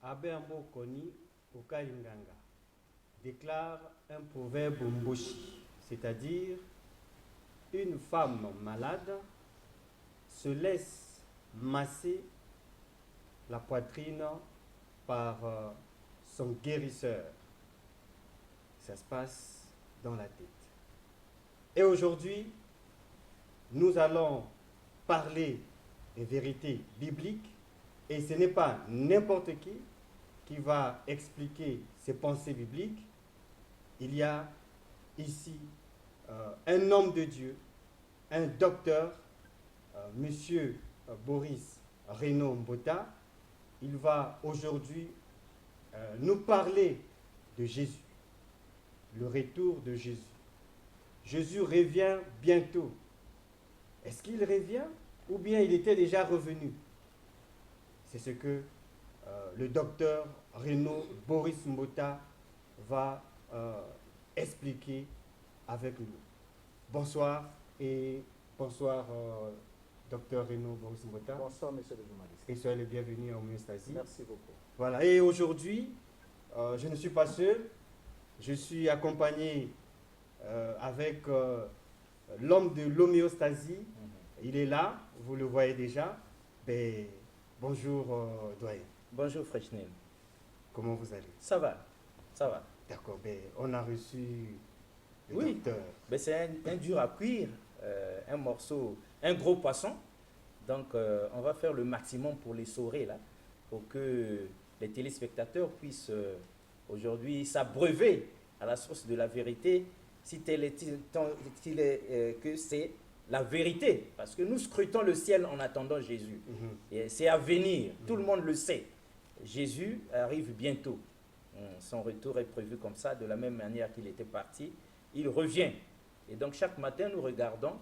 Abeambo Koni Okainganga déclare un proverbe mboshi, c'est-à-dire une femme malade se laisse masser la poitrine par son guérisseur. Ça se passe dans la tête. Et aujourd'hui, nous allons parler des vérités bibliques et ce n'est pas n'importe qui va expliquer ces pensées bibliques. Il y a ici un homme de Dieu, un docteur, monsieur Boris Renaud Mbota. Il va aujourd'hui nous parler de Jésus, le retour de Jésus. Jésus revient bientôt. Est-ce qu'il revient ou bien il était déjà revenu? C'est ce que le docteur Renaud Boris Mbota va expliquer avec nous. Bonsoir et bonsoir docteur Renaud Boris Mbota. Bonsoir monsieur le journaliste. Et soyez le bienvenu en homéostasie. Merci beaucoup. Voilà, et aujourd'hui, je ne suis pas seul, je suis accompagné avec l'homme de l'homéostasie. Il est là, vous le voyez déjà. Ben, bonjour doyen. Bonjour Frechnel. Comment vous allez? Ça va, ça va. D'accord, ben, on a reçu le Oui, docteur. ben, c'est un dur à cuire, un morceau, un gros poisson. Donc on va faire le maximum pour les saurer là, pour que les téléspectateurs puissent aujourd'hui s'abreuver à la source de la vérité, si tel est-il que c'est la vérité, parce que nous scrutons le ciel en attendant Jésus. Et c'est à venir, tout le monde le sait. Jésus arrive bientôt. Son retour est prévu comme ça, de la même manière qu'il était parti. Il revient. Et donc chaque matin, nous regardons,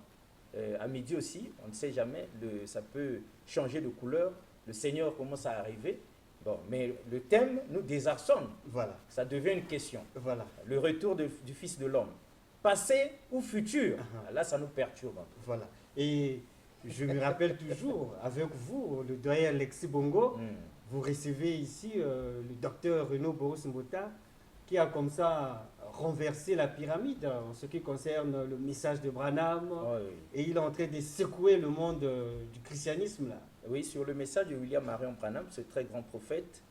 à midi aussi, on ne sait jamais, ça peut changer de couleur. Le Seigneur commence à arriver. Bon, mais le thème nous désarçonne. Voilà. Ça devient une question. Voilà. Le retour du Fils de l'homme. Passé ou futur? Là, ça nous perturbe. Voilà. Et je me rappelle toujours, avec vous, le doyen Alexis Bongo, vous recevez ici le docteur Renaud Boris Mbota, qui a comme ça renversé la pyramide en ce qui concerne le message de Branham. Oh, oui. Et il est en train de secouer le monde du christianisme là. Oui, sur le message de William Marion Branham, ce très grand prophète,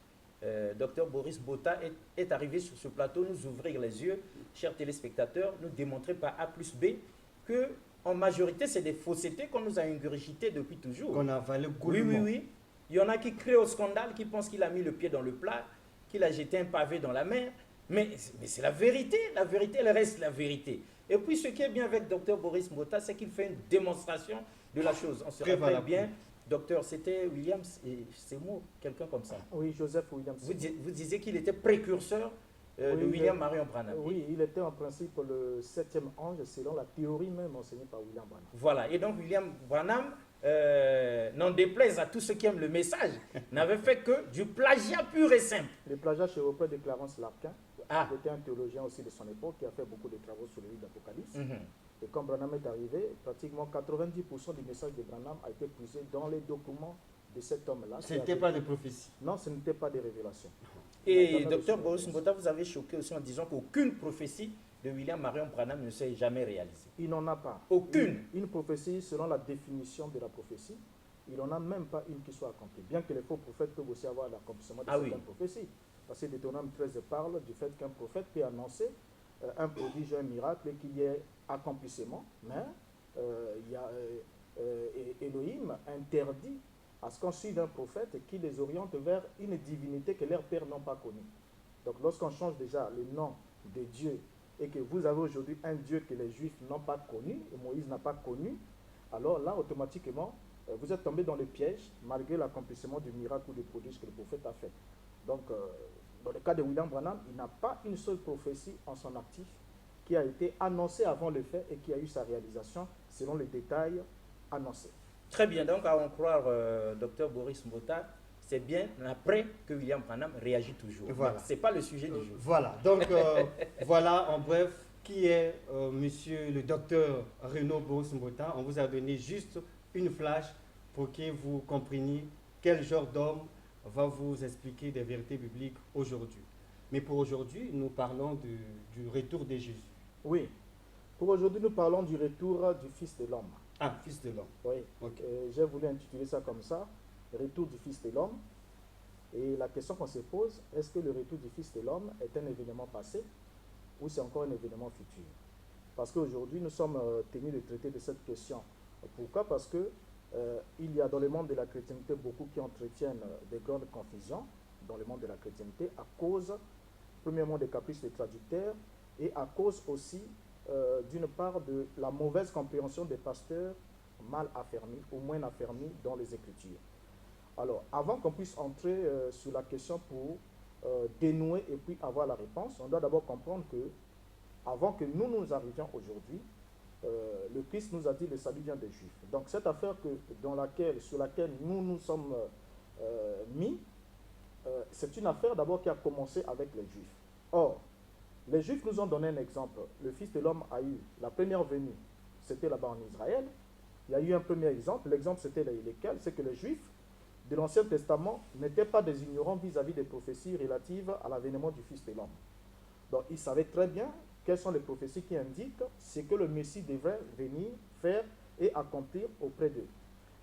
docteur Boris Mbota est arrivé sur ce plateau nous ouvrir les yeux, chers téléspectateurs, nous démontrer par A plus B que en majorité c'est des faussetés qu'on nous a ingurgitées depuis toujours. Qu'on a avalé Oui, goulûment. oui, oui. Il y en a qui crient au scandale, qui pensent qu'il a mis le pied dans le plat, qu'il a jeté un pavé dans la mer. Mais c'est la vérité, elle reste la vérité. Et puis ce qui est bien avec docteur Boris Mbota, c'est qu'il fait une démonstration de la chose. On se Très rappelle valable. bien, docteur, c'était William Seymour, quelqu'un comme ça. Oui, Joseph William. Vous disiez qu'il était précurseur de Oui, William Marion Branham. Oui, il était en principe le 7e ange, selon la théorie même enseignée par William Branham. Voilà, et donc William Branham, n'en déplaise à tous ceux qui aiment le message, n'avait fait que du plagiat pur et simple. Le plagiat chez Robert de Clarence Larkin, Ah. qui était un théologien aussi de son époque, qui a fait beaucoup de travaux sur le livre d'Apocalypse. Mhm. Et quand Branham est arrivé, pratiquement 90% du message de Branham a été puisé dans les documents de cet homme-là. Ce n'était pas de prophétie. Non, ce n'était pas des révélations. Et Non, docteur non, Boris non. Mbota, vous avez choqué aussi en disant qu'aucune prophétie de William Marion Branham ne s'est jamais réalisée. Il n'en a pas. Aucune. Une prophétie, selon la définition de la prophétie, il n'en a même pas une qui soit accomplie. Bien que les faux prophètes peuvent aussi avoir l'accomplissement de Ah certaines oui. prophéties. Parce que Deutéronome 13 parle du fait qu'un prophète peut annoncer un prodige, un miracle et qu'il y ait accomplissement. Mais Elohim interdit à ce qu'on suive un prophète qui les oriente vers une divinité que leurs pères n'ont pas connue. Donc lorsqu'on change déjà le nom de Dieu et que vous avez aujourd'hui un Dieu que les Juifs n'ont pas connu, et Moïse n'a pas connu, alors là, automatiquement, vous êtes tombé dans le piège, malgré l'accomplissement du miracle ou du prodige que le prophète a fait. Donc, dans le cas de William Branham, il n'a pas une seule prophétie en son actif qui a été annoncée avant le fait et qui a eu sa réalisation selon les détails annoncés. Très bien, donc à en croire docteur Boris Mbota, c'est bien après que William Branham réagit toujours. Voilà. Ce n'est pas le sujet du jour. Voilà, donc voilà en bref qui est monsieur le docteur Renaud Boris Mbota. On vous a donné juste une flash pour que vous compreniez quel genre d'homme va vous expliquer des vérités bibliques aujourd'hui. Mais pour aujourd'hui, nous parlons du retour de Jésus. Oui. Pour aujourd'hui, nous parlons du retour du Fils de l'homme. Ah, Fils de l'homme. Oui. Ok. J'ai voulu intituler ça comme ça, retour du Fils de l'homme. Et la question qu'on se pose, est-ce que le retour du Fils de l'homme est un événement passé ou c'est encore un événement futur? Parce qu'aujourd'hui, nous sommes tenus de traiter de cette question. Pourquoi? Parce que il y a dans le monde de la chrétienté beaucoup qui entretiennent des grandes confusions dans le monde de la chrétienté à cause, premièrement, des caprices des traducteurs et à cause aussi, d'une part, de la mauvaise compréhension des pasteurs mal affermis ou moins affermis dans les Écritures. Alors, avant qu'on puisse entrer sur la question pour dénouer et puis avoir la réponse, on doit d'abord comprendre que avant que nous arrivions aujourd'hui, le Christ nous a dit le salut vient des Juifs. Donc cette affaire sur laquelle nous nous sommes mis, c'est une affaire d'abord qui a commencé avec les Juifs. Or, les Juifs nous ont donné un exemple. Le Fils de l'homme a eu la première venue, c'était là-bas en Israël. Il y a eu un premier exemple. L'exemple c'était lequel? C'est que les Juifs de l'Ancien Testament n'étaient pas des ignorants vis-à-vis des prophéties relatives à l'avènement du Fils de l'homme. Donc ils savaient très bien quelles sont les prophéties qui indiquent ce que le Messie devrait venir faire et accomplir auprès d'eux.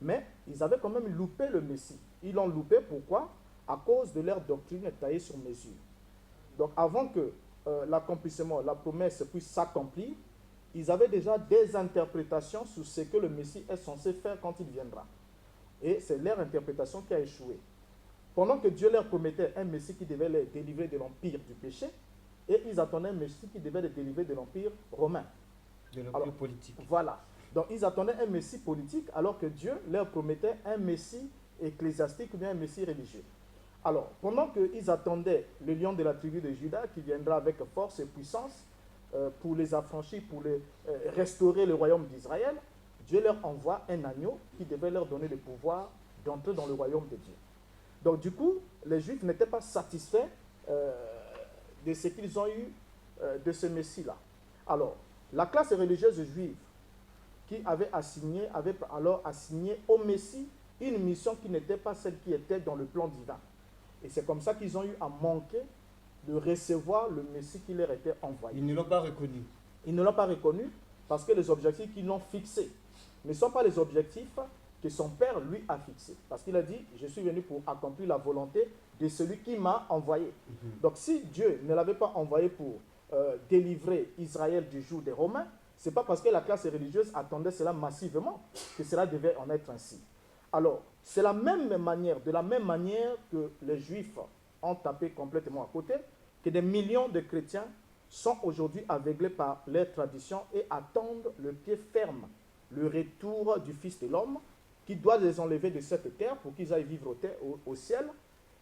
Mais ils avaient quand même loupé le Messie. Ils l'ont loupé, pourquoi? À cause de leur doctrine taillée sur mesure. Donc avant que l'accomplissement, la promesse puisse s'accomplir, ils avaient déjà des interprétations sur ce que le Messie est censé faire quand il viendra. Et c'est leur interprétation qui a échoué. Pendant que Dieu leur promettait un Messie qui devait les délivrer de l'empire du péché, et ils attendaient un Messie qui devait les délivrer de l'empire romain. De l'empire politique. Voilà. Donc ils attendaient un Messie politique alors que Dieu leur promettait un Messie ecclésiastique ou bien un Messie religieux. Alors, pendant qu'ils attendaient le lion de la tribu de Juda qui viendra avec force et puissance pour les affranchir, pour restaurer le royaume d'Israël, Dieu leur envoie un agneau qui devait leur donner le pouvoir d'entrer dans le royaume de Dieu. Donc du coup, les Juifs n'étaient pas satisfaits de ce qu'ils ont eu de ce Messie-là. Alors, la classe religieuse juive qui avait alors assigné au Messie une mission qui n'était pas celle qui était dans le plan divin. Et c'est comme ça qu'ils ont eu à manquer de recevoir le Messie qui leur était envoyé. Ils ne l'ont pas reconnu. Ils ne l'ont pas reconnu parce que les objectifs qu'ils l'ont fixés ne sont pas les objectifs que son Père lui a fixés. Parce qu'il a dit, je suis venu pour accomplir la volonté de celui qui m'a envoyé. Donc si Dieu ne l'avait pas envoyé pour délivrer Israël du joug des Romains, ce n'est pas parce que la classe religieuse attendait cela massivement que cela devait en être ainsi. Alors, c'est de la même manière que les Juifs ont tapé complètement à côté, que des millions de chrétiens sont aujourd'hui aveuglés par leurs traditions et attendent le pied ferme, le retour du Fils de l'homme, qui doit les enlever de cette terre pour qu'ils aillent vivre au ciel,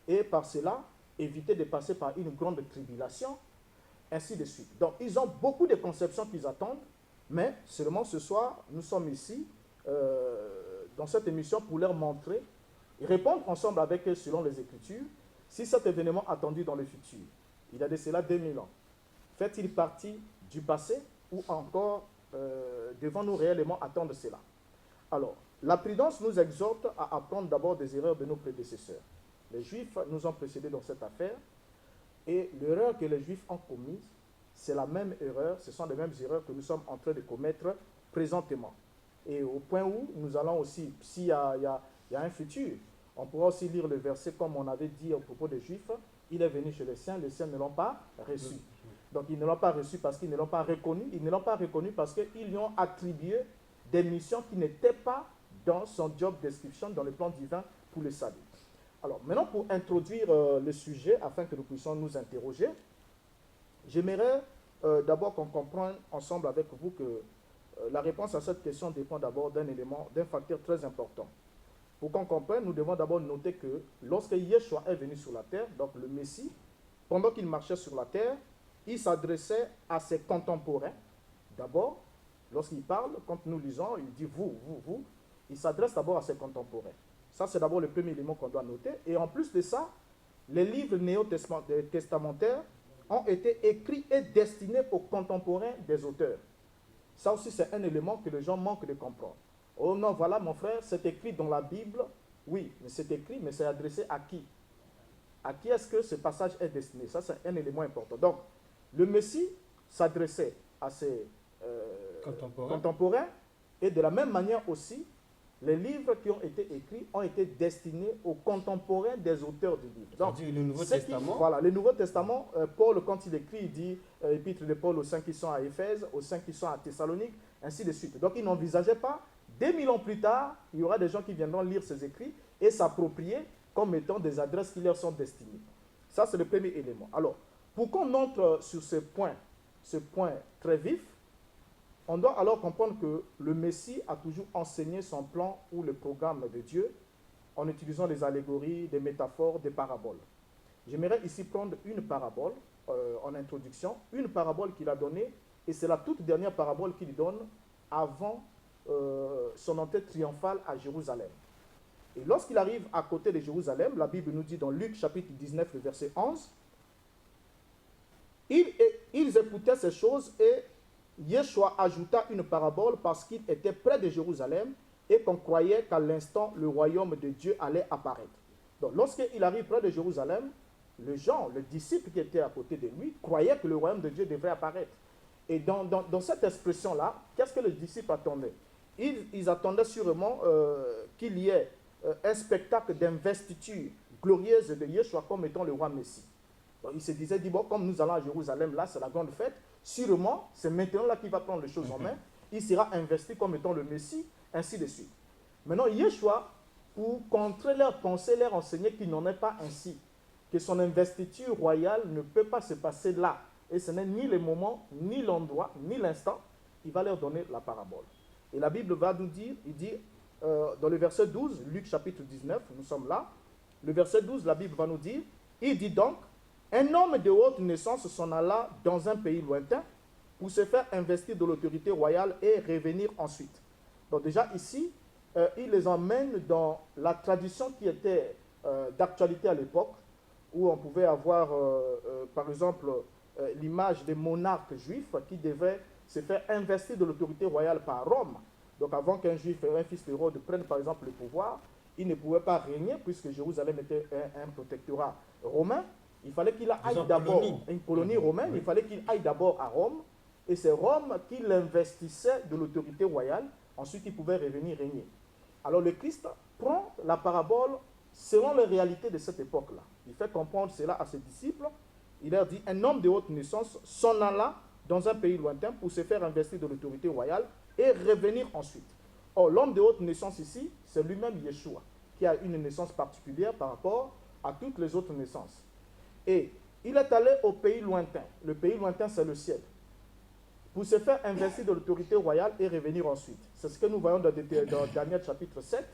et par cela, éviter de passer par une grande tribulation, ainsi de suite. Donc, ils ont beaucoup de conceptions qu'ils attendent, mais seulement ce soir, nous sommes ici, dans cette émission, pour leur montrer, et répondre ensemble avec eux selon les Écritures, si cet événement attendu dans le futur, il y a de cela 2000 ans, fait-il partie du passé ou encore devons-nous réellement attendre cela? Alors, la prudence nous exhorte à apprendre d'abord des erreurs de nos prédécesseurs. Les Juifs nous ont précédés dans cette affaire et l'erreur que les Juifs ont commise, c'est la même erreur, ce sont les mêmes erreurs que nous sommes en train de commettre présentement. Et au point où nous allons aussi, s'il y a un futur, on pourra aussi lire le verset comme on avait dit au propos des Juifs, il est venu chez les siens ne l'ont pas reçu. Donc ils ne l'ont pas reçu parce qu'ils ne l'ont pas reconnu, ils ne l'ont pas reconnu parce qu'ils lui ont attribué des missions qui n'étaient pas dans son job description, dans le plan divin pour le salut. Alors maintenant pour introduire le sujet, afin que nous puissions nous interroger, j'aimerais d'abord qu'on comprenne ensemble avec vous que la réponse à cette question dépend d'abord d'un facteur très important. Pour qu'on comprenne, nous devons d'abord noter que lorsque Yeshua est venu sur la terre, donc le Messie, pendant qu'il marchait sur la terre, il s'adressait à ses contemporains. D'abord, lorsqu'il parle, quand nous lisons, il dit vous, il s'adresse d'abord à ses contemporains. Ça, c'est d'abord le premier élément qu'on doit noter. Et en plus de ça, les livres néo-testamentaires ont été écrits et destinés aux contemporains des auteurs. Ça aussi, c'est un élément que les gens manquent de comprendre. Oh non, voilà mon frère, c'est écrit dans la Bible. Oui, mais c'est écrit, mais c'est adressé à qui? À qui est-ce que ce passage est destiné? Ça, c'est un élément important. Donc, le Messie s'adressait à ses contemporains, et de la même manière aussi, les livres qui ont été écrits ont été destinés aux contemporains des auteurs du livre. Donc, le Nouveau Testament. Voilà, le Nouveau Testament, Paul, quand il écrit, il dit épître de Paul aux saints qui sont à Éphèse, aux saints qui sont à Thessalonique, ainsi de suite. Donc, il n'envisageait pas, 2000 ans plus tard, il y aura des gens qui viendront lire ces écrits et s'approprier comme étant des adresses qui leur sont destinées. Ça, c'est le premier élément. Alors, pour qu'on entre sur ce point très vif, on doit alors comprendre que le Messie a toujours enseigné son plan ou le programme de Dieu en utilisant des allégories, des métaphores, des paraboles. J'aimerais ici prendre une parabole en introduction, une parabole qu'il a donnée, et c'est la toute dernière parabole qu'il donne avant son entrée triomphale à Jérusalem. Et lorsqu'il arrive à côté de Jérusalem, la Bible nous dit dans Luc chapitre 19, le verset 11, ils écoutaient ces choses et Yeshua ajouta une parabole parce qu'il était près de Jérusalem et qu'on croyait qu'à l'instant, le royaume de Dieu allait apparaître. Donc, lorsqu'il arrive près de Jérusalem, les gens, les disciples qui étaient à côté de lui, croyaient que le royaume de Dieu devrait apparaître. Et dans cette expression-là, qu'est-ce que les disciples attendaient? Ils attendaient sûrement qu'il y ait un spectacle d'investiture glorieuse de Yeshua comme étant le roi Messie. Donc, ils se disaient, bon, comme nous allons à Jérusalem, là, c'est la grande fête, sûrement, c'est maintenant là qu'il va prendre les choses en main. Il sera investi comme étant le Messie, ainsi de suite. Maintenant, Yeshua, pour contrer leurs pensées, leur enseigner qu'il n'en est pas ainsi, que son investiture royale ne peut pas se passer là. Et ce n'est ni le moment, ni l'endroit, ni l'instant. Il va leur donner la parabole. Et la Bible va nous dire, il dit, dans le verset 12, Luc chapitre 19, nous sommes là, le verset 12, la Bible va nous dire, il dit donc, un homme de haute naissance s'en alla dans un pays lointain pour se faire investir de l'autorité royale et revenir ensuite. Donc déjà ici, il les emmène dans la tradition qui était d'actualité à l'époque, où on pouvait avoir, par exemple, l'image des monarques juifs qui devaient se faire investir de l'autorité royale par Rome. Donc avant qu'un juif et un fils d'Hérode prennent par exemple le pouvoir, il ne pouvait pas régner puisque Jérusalem était un protectorat romain. Il fallait qu'il aille d'abord, une colonie romaine, il fallait qu'il aille d'abord à Rome, et c'est Rome qui l'investissait de l'autorité royale, ensuite il pouvait revenir régner. Alors le Christ prend la parabole selon les réalités de cette époque-là. Il fait comprendre cela à ses disciples, il leur dit, un homme de haute naissance s'en alla dans un pays lointain pour se faire investir de l'autorité royale et revenir ensuite. Or, l'homme de haute naissance ici, c'est lui-même Yeshua, qui a une naissance particulière par rapport à toutes les autres naissances. Et il est allé au pays lointain. Le pays lointain, c'est le ciel. Pour se faire investir de l'autorité royale et revenir ensuite. C'est ce que nous voyons dans Daniel chapitre 7.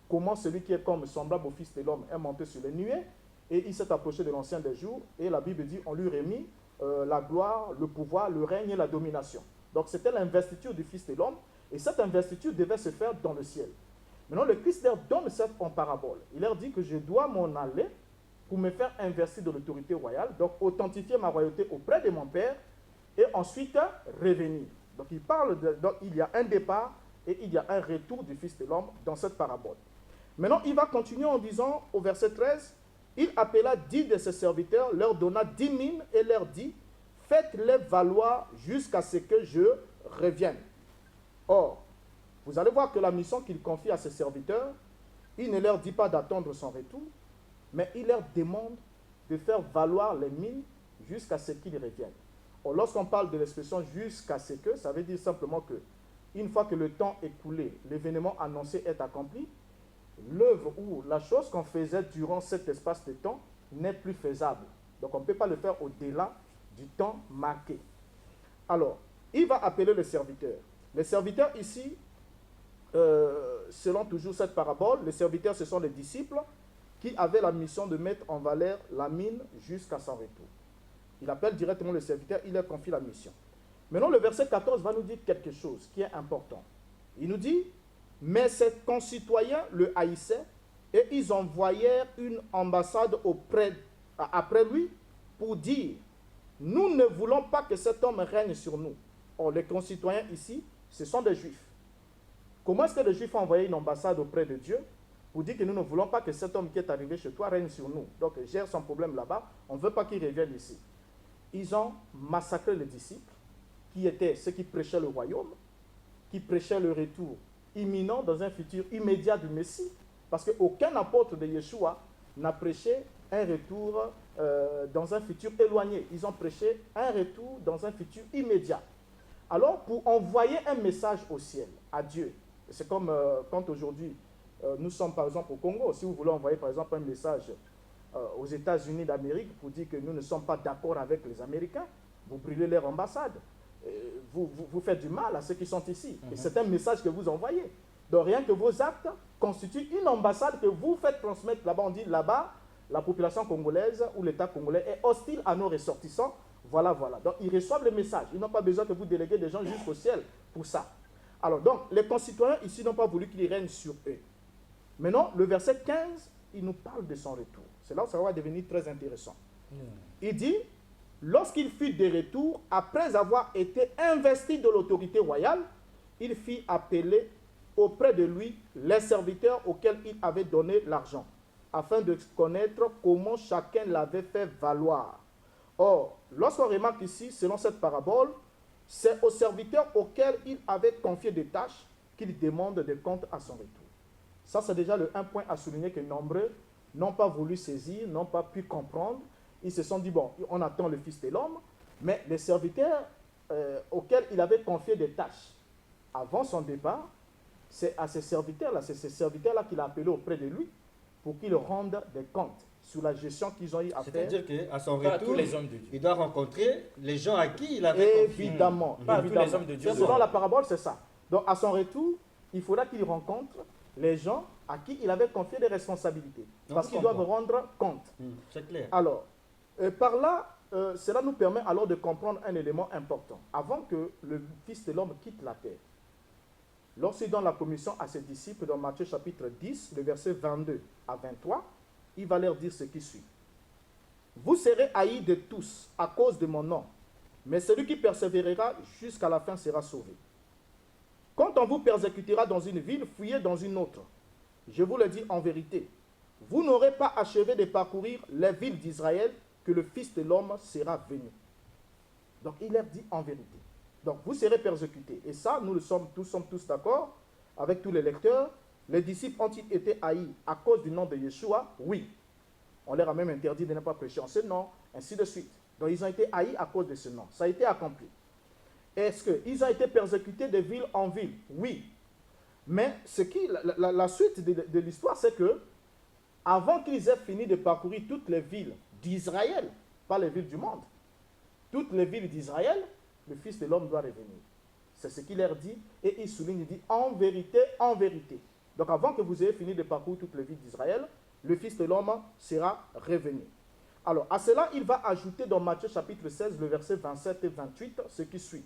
Comment celui qui est comme semblable au Fils de l'homme est monté sur les nuées. Et il s'est approché de l'Ancien des jours. Et la Bible dit, on lui remit la gloire, le pouvoir, le règne et la domination. Donc c'était l'investiture du Fils de l'homme. Et cette investiture devait se faire dans le ciel. Maintenant, le Christ leur donne cette en parabole. Il leur dit que je dois m'en aller pour me faire investir de l'autorité royale, donc authentifier ma royauté auprès de mon Père, et ensuite revenir. Donc il parle, donc il y a un départ et il y a un retour du Fils de l'homme dans cette parabole. Maintenant, il va continuer en disant au verset 13, il appela 10 de ses serviteurs, leur donna 10 000 et leur dit, faites-les valoir jusqu'à ce que je revienne. Or, vous allez voir que la mission qu'il confie à ses serviteurs, il ne leur dit pas d'attendre son retour, mais il leur demande de faire valoir les mines jusqu'à ce qu'ils reviennent. Or, lorsqu'on parle de l'expression jusqu'à ce que, ça veut dire simplement que, une fois que le temps écoulé, l'événement annoncé est accompli, l'œuvre ou la chose qu'on faisait durant cet espace de temps n'est plus faisable. Donc, on ne peut pas le faire au-delà du temps marqué. Alors, il va appeler les serviteurs. Les serviteurs ici, selon toujours cette parabole, les serviteurs, ce sont les disciples qui avaient la mission de mettre en valeur la mine jusqu'à son retour. Il appelle directement le serviteur, il leur confie la mission. Maintenant, le verset 14 va nous dire quelque chose qui est important. Il nous dit, mais ses concitoyens le haïssaient et ils envoyèrent une ambassade après lui pour dire, nous ne voulons pas que cet homme règne sur nous. Or, les concitoyens ici, ce sont des Juifs. Comment est-ce que les Juifs ont envoyé une ambassade auprès de Dieu pour dire que nous ne voulons pas que cet homme qui est arrivé chez toi règne sur nous. Donc, gère son problème là-bas. On ne veut pas qu'il revienne ici. Ils ont massacré les disciples, qui étaient ceux qui prêchaient le royaume, qui prêchaient le retour imminent dans un futur immédiat du Messie. Parce qu'aucun apôtre de Yeshua n'a prêché un retour dans un futur éloigné. Ils ont prêché un retour dans un futur immédiat. Alors, pour envoyer un message au ciel, à Dieu, c'est comme quand aujourd'hui, nous sommes par exemple au Congo, si vous voulez envoyer par exemple un message aux États-Unis d'Amérique pour dire que nous ne sommes pas d'accord avec les Américains, vous brûlez leur ambassade. Vous faites du mal à ceux qui sont ici. Et c'est un message que vous envoyez. Donc rien que vos actes constituent une ambassade que vous faites transmettre là-bas. On dit là-bas, la population congolaise ou l'État congolais est hostile à nos ressortissants. Voilà, voilà. Donc ils reçoivent le message. Ils n'ont pas besoin que vous déléguez des gens jusqu'au ciel pour ça. Alors donc, les concitoyens ici n'ont pas voulu qu'il règne sur eux. Maintenant, le verset 15, il nous parle de son retour. C'est là où ça va devenir très intéressant. Il dit, lorsqu'il fut de retour, après avoir été investi de l'autorité royale, il fit appeler auprès de lui les serviteurs auxquels il avait donné l'argent, afin de connaître comment chacun l'avait fait valoir. Or, lorsqu'on remarque ici, selon cette parabole, c'est aux serviteurs auxquels il avait confié des tâches qu'il demande des comptes à son retour. Ça, c'est déjà un point à souligner que nombreux n'ont pas voulu saisir, n'ont pas pu comprendre. Ils se sont dit, bon, on attend le Fils de l'homme, mais les serviteurs auxquels il avait confié des tâches avant son départ, c'est à ces serviteurs-là, qu'il a appelé auprès de lui pour qu'ils rendent des comptes sur la gestion qu'ils ont eu à faire. C'est-à-dire qu'à son Pas retour, tous les hommes de Dieu. il doit rencontrer les gens à qui il avait confié. Évidemment. Pas tous évidemment. les hommes de Dieu. Selon la parabole, c'est ça. Donc, à son retour, il faudra qu'il rencontre les gens à qui il avait confié des responsabilités. Parce qu'ils doivent rendre compte. C'est clair. Alors, par là, cela nous permet alors de comprendre un élément important. Avant que le Fils de l'homme quitte la terre, lorsqu'il donne la commission à ses disciples dans Matthieu chapitre 10, le verset 22 à 23, il va leur dire ce qui suit. Vous serez haïs de tous à cause de mon nom, mais celui qui persévérera jusqu'à la fin sera sauvé. Quand on vous persécutera dans une ville, fuyez dans une autre. Je vous le dis en vérité, vous n'aurez pas achevé de parcourir les villes d'Israël que le Fils de l'homme sera venu. Donc il leur dit en vérité. Donc vous serez persécutés. Et ça, nous sommes tous d'accord avec tous les lecteurs. Les disciples ont-ils été haïs à cause du nom de Yeshua? Oui. On leur a même interdit de ne pas prêcher en ce nom, ainsi de suite. Donc ils ont été haïs à cause de ce nom. Ça a été accompli. Est-ce qu'ils ont été persécutés de ville en ville? Oui. Mais la suite de l'histoire, c'est que avant qu'ils aient fini de parcourir toutes les villes d'Israël, pas les villes du monde, toutes les villes d'Israël, le Fils de l'homme doit revenir. C'est ce qu'il leur dit, et il souligne, il dit en vérité, en vérité. Donc avant que vous ayez fini de parcourir toutes les villes d'Israël, le Fils de l'homme sera revenu. Alors à cela, il va ajouter dans Matthieu chapitre 16, le verset 27 et 28, ce qui suit.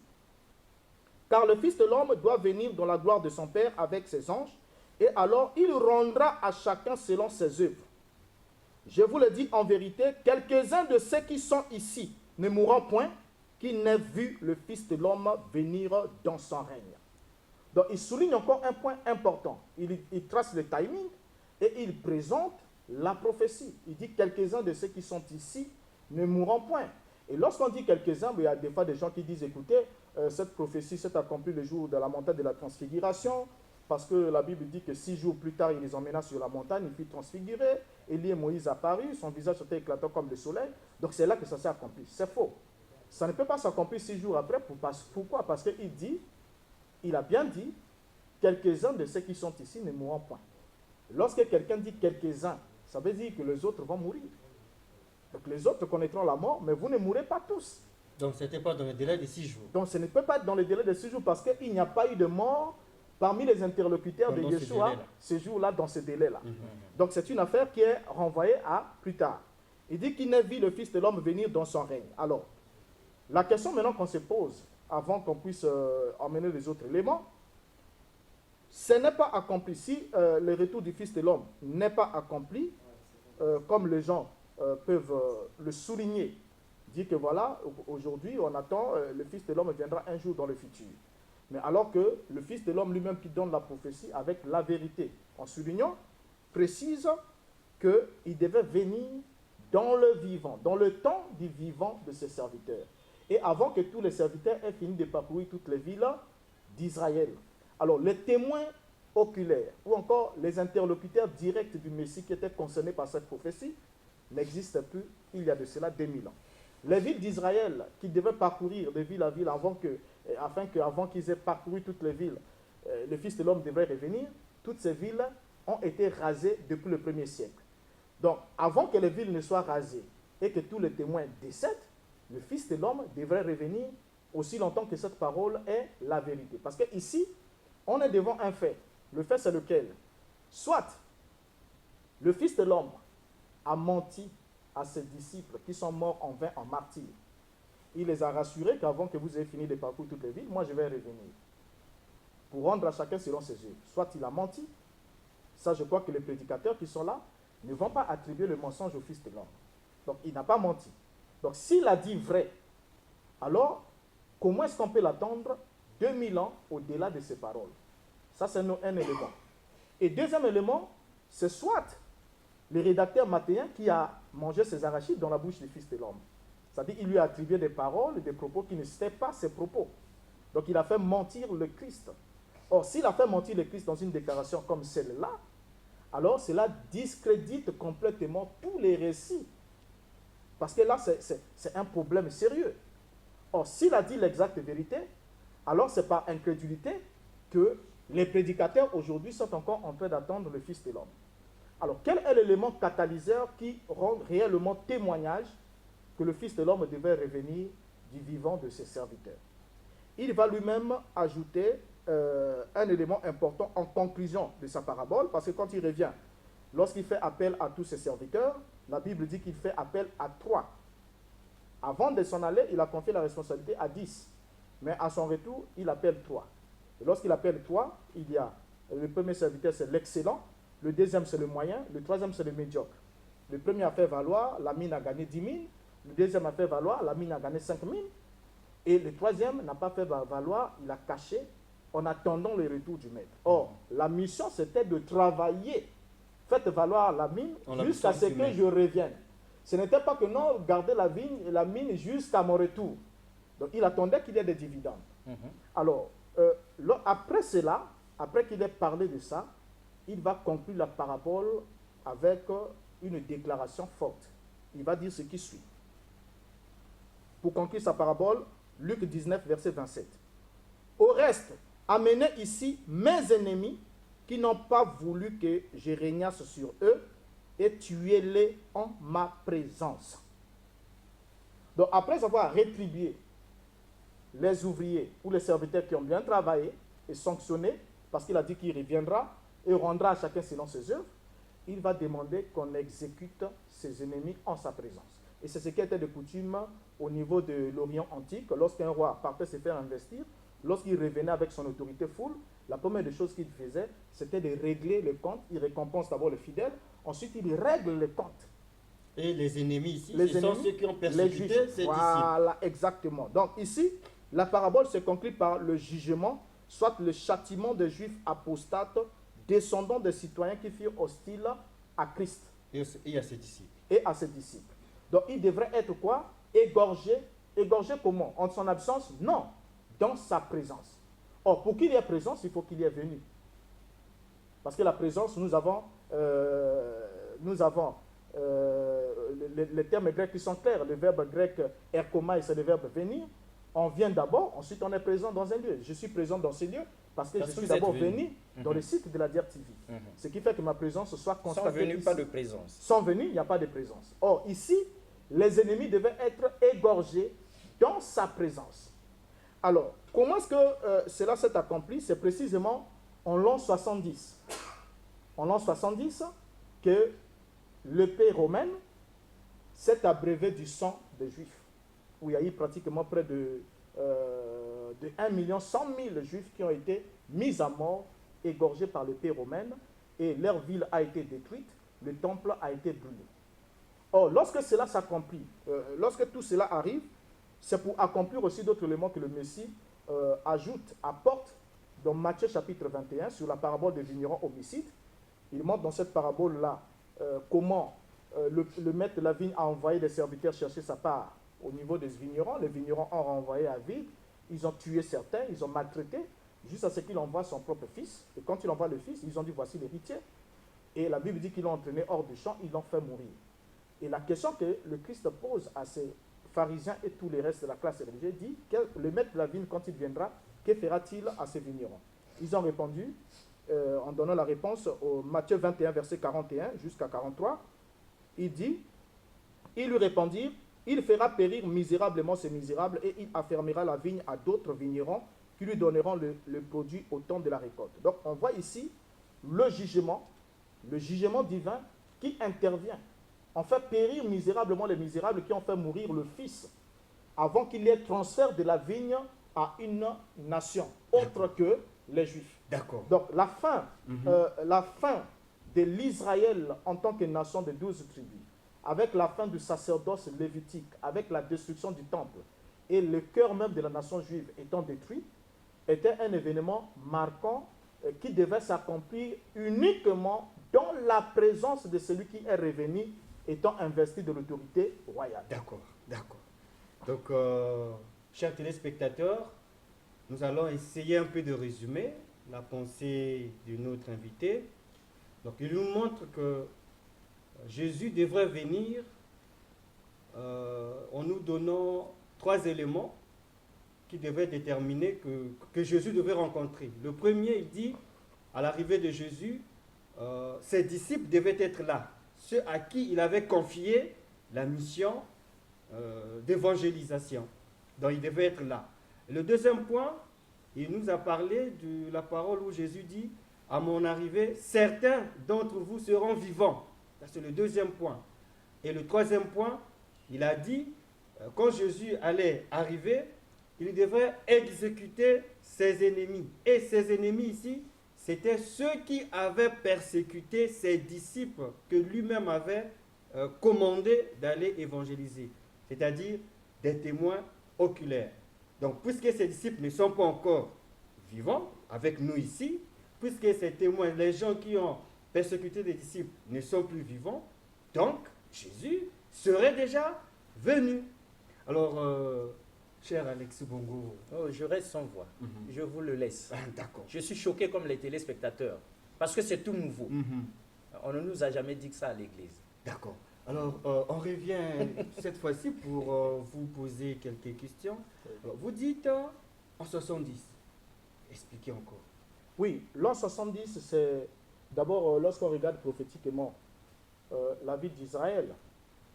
Car le Fils de l'homme doit venir dans la gloire de son Père avec ses anges, et alors il rendra à chacun selon ses œuvres. Je vous le dis en vérité, quelques-uns de ceux qui sont ici ne mourront point, qui n'aient vu le Fils de l'homme venir dans son règne. Donc il souligne encore un point important. Il trace le timing et il présente la prophétie. Il dit quelques-uns de ceux qui sont ici ne mourront point. Et lorsqu'on dit quelques-uns, il y a des fois des gens qui disent, écoutez, cette prophétie s'est accomplie le jour de la montagne de la transfiguration, parce que la Bible dit que 6 jours plus tard, il les emmena sur la montagne, il fut transfiguré, Élie et Moïse apparut, son visage était éclatant comme le soleil, donc c'est là que ça s'est accompli. C'est faux. Ça ne peut pas s'accomplir 6 jours après. Pourquoi? Parce qu'il dit, il a bien dit, quelques-uns de ceux qui sont ici ne mourront point. Lorsque quelqu'un dit quelques-uns, ça veut dire que les autres vont mourir. Donc les autres connaîtront la mort, mais vous ne mourrez pas tous. Donc ce n'était pas dans le délai de 6 jours. Donc ce ne peut pas être dans le délai de 6 jours parce qu'il n'y a pas eu de mort parmi les interlocuteurs de Yeshua ce jour-là, dans ce délai-là. Donc c'est une affaire qui est renvoyée à plus tard. Il dit qu'il n'a vu le Fils de l'homme venir dans son règne. Alors, la question maintenant qu'on se pose, avant qu'on puisse emmener les autres éléments, ce n'est pas accompli. Si le retour du Fils de l'homme n'est pas accompli, comme les gens peuvent le souligner, dit que voilà, aujourd'hui on attend, le Fils de l'homme viendra un jour dans le futur. Mais alors que le Fils de l'homme lui-même qui donne la prophétie avec la vérité, en soulignant précise qu'il devait venir dans le vivant, dans le temps du vivant de ses serviteurs. Et avant que tous les serviteurs aient fini de parcourir toutes les villes d'Israël. Alors, les témoins oculaires, ou encore les interlocuteurs directs du Messie qui étaient concernés par cette prophétie, n'existent plus il y a de cela 2000 ans. Les villes d'Israël qui devaient parcourir de ville à ville avant qu'ils aient parcouru toutes les villes, le Fils de l'homme devrait revenir, toutes ces villes ont été rasées depuis le 1er siècle. Donc, avant que les villes ne soient rasées et que tous les témoins décèdent, le Fils de l'homme devrait revenir aussi longtemps que cette parole est la vérité. Parce qu'ici, on est devant un fait. Le fait, c'est lequel? Soit le Fils de l'homme a menti à ses disciples qui sont morts en vain en martyrs. Il les a rassurés qu'avant que vous ayez fini de parcourir toutes les villes, moi je vais revenir. Pour rendre à chacun selon ses œuvres. Soit il a menti. Ça, je crois que les prédicateurs qui sont là ne vont pas attribuer le mensonge au Fils de l'homme. Donc, il n'a pas menti. Donc, s'il a dit vrai, alors, comment est-ce qu'on peut l'attendre 2000 ans au-delà de ses paroles? Ça, c'est un élément. Et deuxième élément, c'est soit le rédacteur mathéen qui a mangé ses arachides dans la bouche du Fils de l'homme. C'est-à-dire qu'il lui a attribué des paroles et des propos qui ne n'étaient pas ses propos. Donc, il a fait mentir le Christ. Or, s'il a fait mentir le Christ dans une déclaration comme celle-là, alors cela discrédite complètement tous les récits. Parce que là, c'est un problème sérieux. Or, s'il a dit l'exacte vérité, alors c'est par incrédulité que les prédicateurs aujourd'hui sont encore en train d'attendre le Fils de l'homme. Alors, quel est l'élément catalyseur qui rend réellement témoignage que le Fils de l'homme devait revenir du vivant de ses serviteurs? Il va lui-même ajouter un élément important en conclusion de sa parabole, parce que quand il revient, lorsqu'il fait appel à tous ses serviteurs, la Bible dit qu'il fait appel à 3. Avant de s'en aller, il a confié la responsabilité à 10. Mais à son retour, il appelle 3. Et lorsqu'il appelle 3, il y a le premier serviteur, c'est l'excellent, le deuxième, c'est le moyen, le troisième, c'est le médiocre. Le premier a fait valoir, la mine a gagné 10 000. Le deuxième a fait valoir, la mine a gagné 5 000. Et le troisième n'a pas fait valoir, il a caché en attendant le retour du maître. Or, la mission, c'était de travailler. Faites valoir la mine jusqu'à ce que je revienne. Ce n'était pas que non, garder la mine jusqu'à mon retour. Donc, il attendait qu'il y ait des dividendes. Alors, après cela, après qu'il ait parlé de ça, il va conclure la parabole avec une déclaration forte. Il va dire ce qui suit. Pour conclure sa parabole, Luc 19, verset 27. Au reste, amenez ici mes ennemis qui n'ont pas voulu que je régnasse sur eux et tuez-les en ma présence. Donc, après avoir rétribué les ouvriers ou les serviteurs qui ont bien travaillé et sanctionné, parce qu'il a dit qu'il reviendra et rendra à chacun selon ses œuvres, il va demander qu'on exécute ses ennemis en sa présence. Et c'est ce qui était de coutume au niveau de l'Orient antique. Lorsqu'un roi partait se faire investir, lorsqu'il revenait avec son autorité full, la première des choses qu'il faisait, c'était de régler les comptes. Il récompense d'abord les fidèles, ensuite il règle les comptes. Et les ennemis ici, les ce ennemis, sont ceux qui ont persécuté ses disciples. Voilà, exactement. Donc ici, la parabole se conclut par le jugement, soit le châtiment des Juifs apostates, descendants des citoyens qui furent hostiles à Christ. Et à ses disciples. Et à ses disciples. Donc il devrait être quoi? Égorgé. Égorgé comment? En son absence? Non. Dans sa présence. Or, pour qu'il y ait présence, il faut qu'il y ait venu. Parce que la présence, nous avons les termes grecs qui sont clairs. Le verbe grec erkomai, c'est le verbe venir. On vient d'abord, ensuite on est présent dans un lieu. Je suis présent dans ce lieu parce que je suis d'abord venu dans le cycle de la dialectique. Ce qui fait que ma présence soit constatée. Sans venue, ici. pas de présence. Sans venue, il n'y a pas de présence. Or, ici, les ennemis devaient être égorgés dans sa présence. Alors, comment est-ce que cela s'est accompli? C'est précisément en l'an 70. En l'an 70, que l'épée romaine s'est abreuvée du sang des Juifs, où il y a eu pratiquement près de 1 100 000 Juifs qui ont été mis à mort, égorgés par l'épée romaine, et leur ville a été détruite, le temple a été brûlé. Or, lorsque cela s'accomplit, lorsque tout cela arrive, c'est pour accomplir aussi d'autres éléments que le Messie apporte dans Matthieu chapitre 21 sur la parabole des vignerons homicides. Il montre dans cette parabole-là comment le maître de la vigne a envoyé des serviteurs chercher sa part au niveau des vignerons. Les vignerons ont renvoyé à vide. Ils ont tué certains, ils ont maltraité, jusqu'à ce qu'il envoie son propre fils. Et quand il envoie le fils, ils ont dit voici l'héritier. Et la Bible dit qu'ils l'ont entraîné hors du champ, ils l'ont fait mourir. Et la question que le Christ pose à ces pharisiens et tous les restes de la classe religieuse dit, le maître de la vigne, quand il viendra, que fera-t-il à ces vignerons? Ils ont répondu, en donnant la réponse au Matthieu 21, verset 41 jusqu'à 43, il dit, ils lui répondirent, il fera périr misérablement ces misérables et il affermira la vigne à d'autres vignerons qui lui donneront le produit au temps de la récolte. Donc on voit ici le jugement divin qui intervient. On fait périr misérablement les misérables qui ont fait mourir le Fils avant qu'il y ait transfert de la vigne à une nation autre que les Juifs. D'accord. Donc la fin de l'Israël en tant que nation de 12 tribus, avec la fin du sacerdoce lévitique, avec la destruction du temple et le cœur même de la nation juive étant détruit, était un événement marquant qui devait s'accomplir uniquement dans la présence de celui qui est revenu étant investi de l'autorité royale. D'accord, d'accord. Donc, chers téléspectateurs, nous allons essayer un peu de résumer la pensée de notre invité. Donc, il nous montre que Jésus devrait venir en nous donnant 3 éléments qui devaient déterminer que Jésus devait rencontrer. Le premier, il dit, à l'arrivée de Jésus, ses disciples devaient être là, ceux à qui il avait confié la mission d'évangélisation. Donc, ils devaient être là. Le deuxième point, il nous a parlé de la parole où Jésus dit, à mon arrivée, certains d'entre vous seront vivants. C'est le deuxième point. Et le troisième point, il a dit, quand Jésus allait arriver, il devrait exécuter ses ennemis. Et ses ennemis ici, c'était ceux qui avaient persécuté ses disciples que lui-même avait commandé d'aller évangéliser. C'est-à-dire des témoins oculaires. Donc, puisque ces disciples ne sont pas encore vivants avec nous ici, puisque ces témoins, les gens qui ont persécuté les disciples ne sont plus vivants, donc Jésus serait déjà venu. Alors, cher Alexis Bongo... Oh, je reste sans voix. Je vous le laisse. D'accord. Je suis choqué comme les téléspectateurs, parce que c'est tout nouveau. On ne nous a jamais dit que ça à l'église. D'accord. Alors, on revient cette fois-ci pour vous poser quelques questions. Alors, vous dites en 70. Expliquez encore. Oui, l'an 70, c'est d'abord lorsqu'on regarde prophétiquement la ville d'Israël,